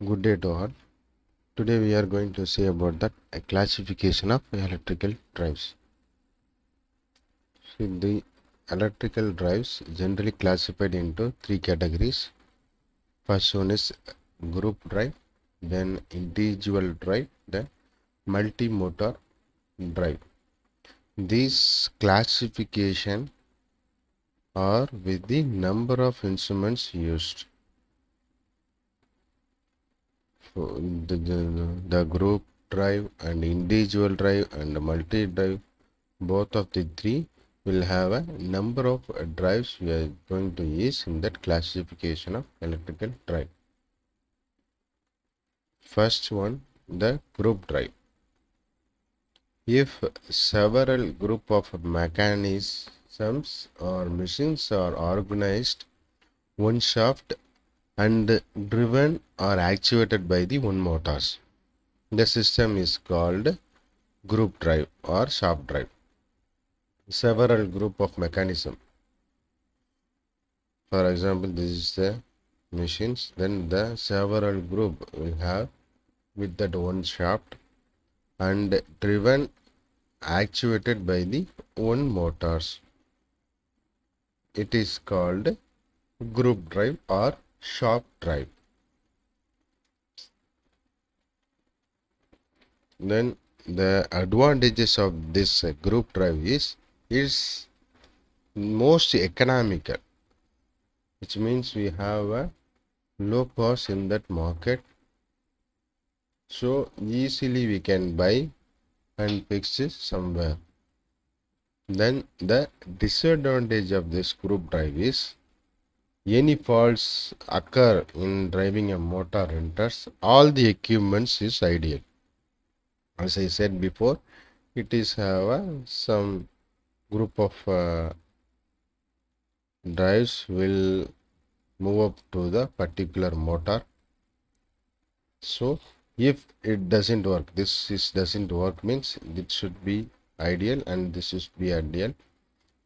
Good day to all. Today we are going to see about the classification of electrical drives. See, the electrical drives generally classified into three categories. First one is group drive, then individual drive, then multi-motor drive. These classification are with the number of instruments used. So the group drive and individual drive and multi drive, both of the three will have a number of drives we are going to use in that classification of electrical drive. First one, the group drive. If several group of mechanisms or machines are organized one shaft and driven or actuated by the one motors, the system is called group drive or shaft drive. Several group of mechanism, for example, this is the machines, then the several group will have with that one shaft and driven actuated by the one motors. It is called group drive or shaft drive. Then the advantages of this group drive is most economical, which means we have a low cost in that market, so easily we can buy and fix it somewhere. Then the disadvantage of this group drive is any faults occur in driving a motor enters all the equipments is ideal. As I said before, it is have some group of drives will move up to the particular motor. So if it doesn't work, doesn't work means it should be ideal and this should be ideal.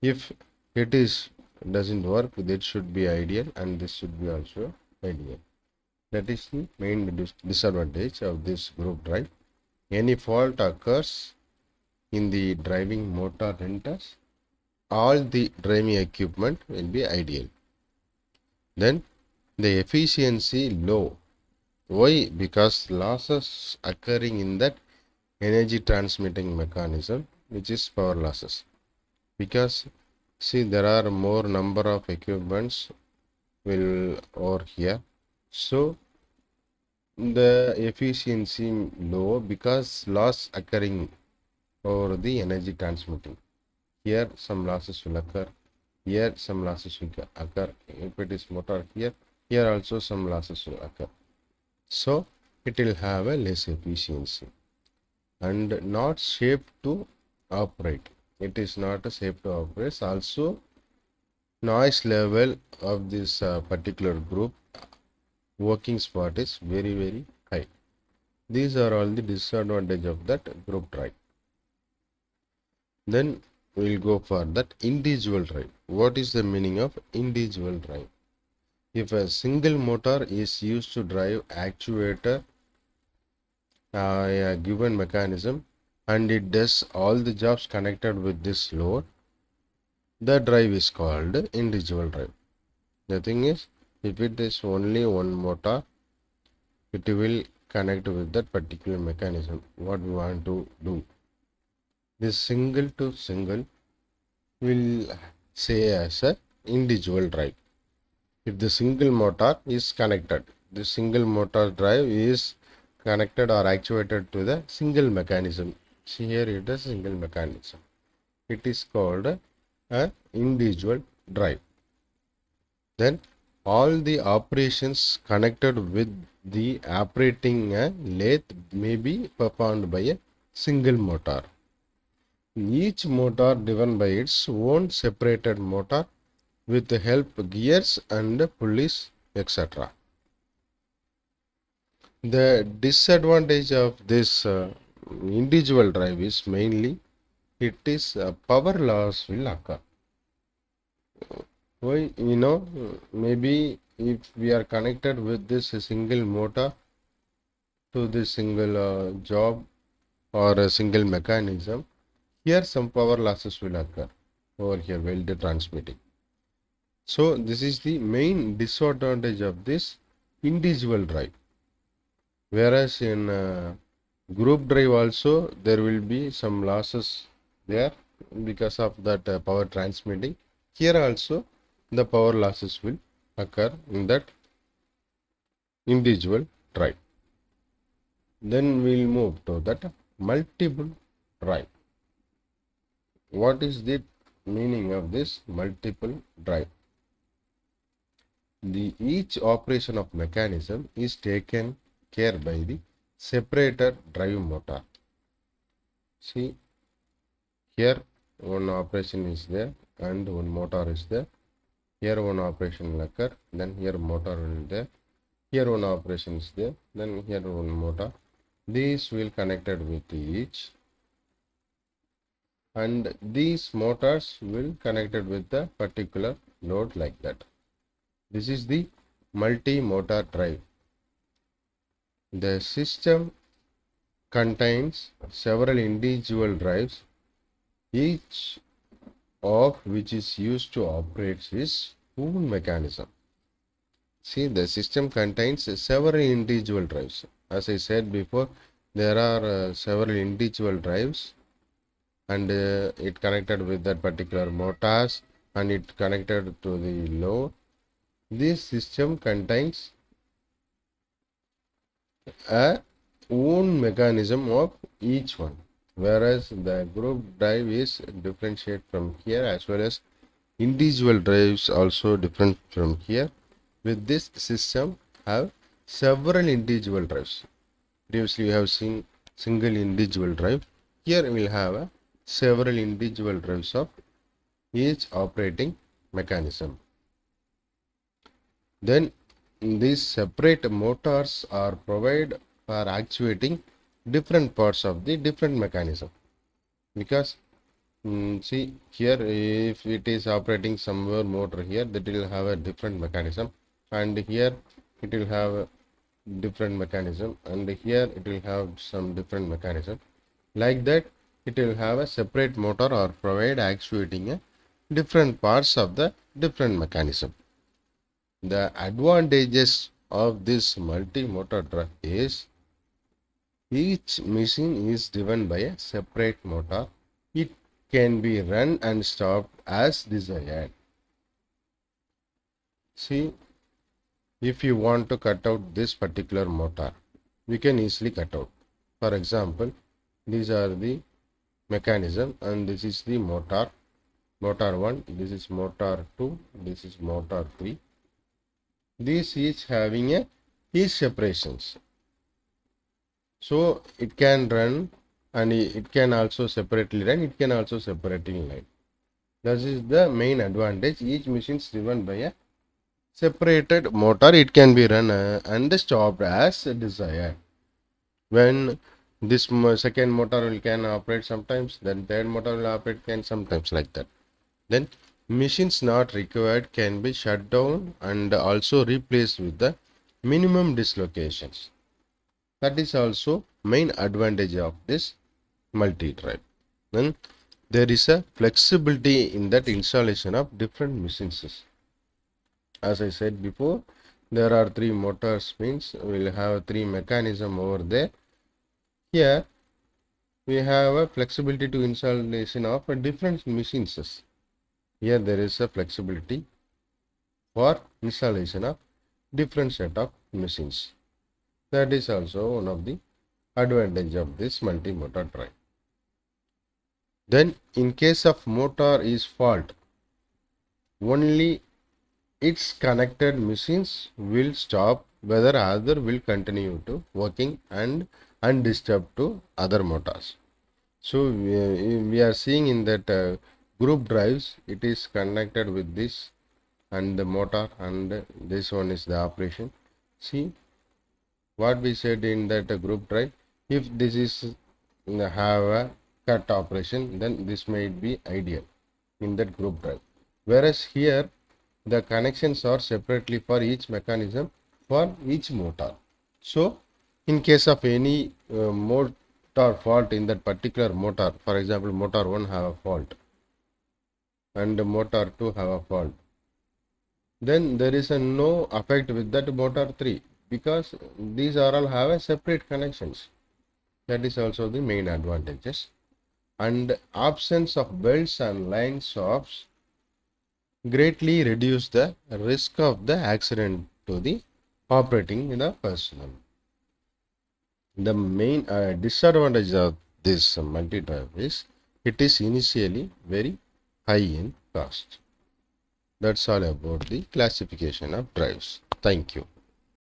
If it is doesn't work, that should be ideal and this should be also ideal. That is the main disadvantage of this group drive. Any fault occurs in the driving motor enters, all the driving equipment will be ideal. Then the efficiency low. Why? Because losses occurring in that energy transmitting mechanism, which is power losses. Because see, there are more number of equipments will over here, so the efficiency low because loss occurring over the energy transmitting. Here some losses will occur, here some losses will occur. If it is motor, here also some losses will occur, so it will have a less efficiency and not safe to operate. It is not safe to operate. Also noise level of this particular group working spot is very high. These are all the disadvantage of that group drive. Then we'll go for that individual drive. What is the meaning of individual drive? If a single motor is used to drive actuator a given mechanism and it does all the jobs connected with this load, the drive is called individual drive. The thing is, if it is only one motor, it will connect with that particular mechanism what we want to do. This single to single will say as a individual drive. If the single motor is connected, the single motor drive is connected or actuated to the single mechanism. See, here it is single mechanism. It is called a individual drive. Then all the operations connected with the operating a lathe may be performed by a single motor. Each motor driven by its own separated motor with the help gears and pulleys, etc. The disadvantage of this individual drive is mainly it is power loss will occur. Why? Maybe if we are connected with this single motor, to this single job or a single mechanism, here some power losses will occur over here while the transmitting. So this is the main disadvantage of this individual drive. Whereas in group drive also there will be some losses there because of that power transmitting. Here also the power losses will occur in that individual drive. Then we'll move to that multiple drive. What is the meaning of this multiple drive? Each operation of mechanism is taken care by the separator drive motor. See, here one operation is there and one motor is there. Here one operation will occur, then here motor will there. Here one operation is there, then here one motor. These will connected with each, and these motors will connected with the particular load like that. This is the multi-motor drive. The system contains several individual drives, each of which is used to operate its own mechanism. See, the system contains several individual drives. As I said before, there are several individual drives, and it connected with that particular motors, and it connected to the load. This system contains a own mechanism of each one, whereas the group drive is differentiate from here, as well as individual drives also different from here. With this system have several individual drives. Previously we have seen single individual drive. Here we will have several individual drives of each operating mechanism. Then these separate motors are provided for actuating different parts of the different mechanism. Because see here, if it is operating somewhere motor here, that will have a different mechanism, and here it will have a different mechanism, and here it will have some different mechanism. Like that, it will have a separate motor or provide actuating a different parts of the different mechanism. The advantages of this multi-motor drive is each machine is driven by a separate motor. It can be run and stopped as desired. See, if you want to cut out this particular motor, we can easily cut out. For example, these are the mechanism, and this is the motor 1, this is motor 2, this is motor 3. These each having a each separations, so it can run, and it can also separately run, it can also separately run. That is the main advantage. Each machine is driven by a separated motor. It can be run and stopped as desired. When this second motor will can operate sometimes, then third motor will operate can sometimes, like that. Then machines not required can be shut down and also replaced with the minimum dislocations. That is also main advantage of this multi-drive. Then there is a flexibility in that installation of different machines. As I said before, there are 3 motors, means we will have 3 mechanism over there. Here we have a flexibility to installation of different machines. Here there is a flexibility for installation of different set of machines. That is also one of the advantage of this multi-motor drive. Then in case of motor is fault, only its connected machines will stop, whether other will continue to working and undisturbed to other motors. So we are seeing in that group drives, it is connected with this and the motor, and this one is the operation. See what we said in that group drive, if this is have a cut operation, then this might be ideal in that group drive. Whereas here the connections are separately for each mechanism for each motor. So In case of any motor fault in that particular motor, for example, motor 1 have a fault and motor 2 have a fault, then there is a no effect with that motor 3 because these are all have a separate connections. That is also the main advantages. And absence of belts and line stops greatly reduce the risk of the accident to the operating in the personnel. The main disadvantage of this multi-drive is it is initially very high in cost. That's all about the classification of drives. Thank you.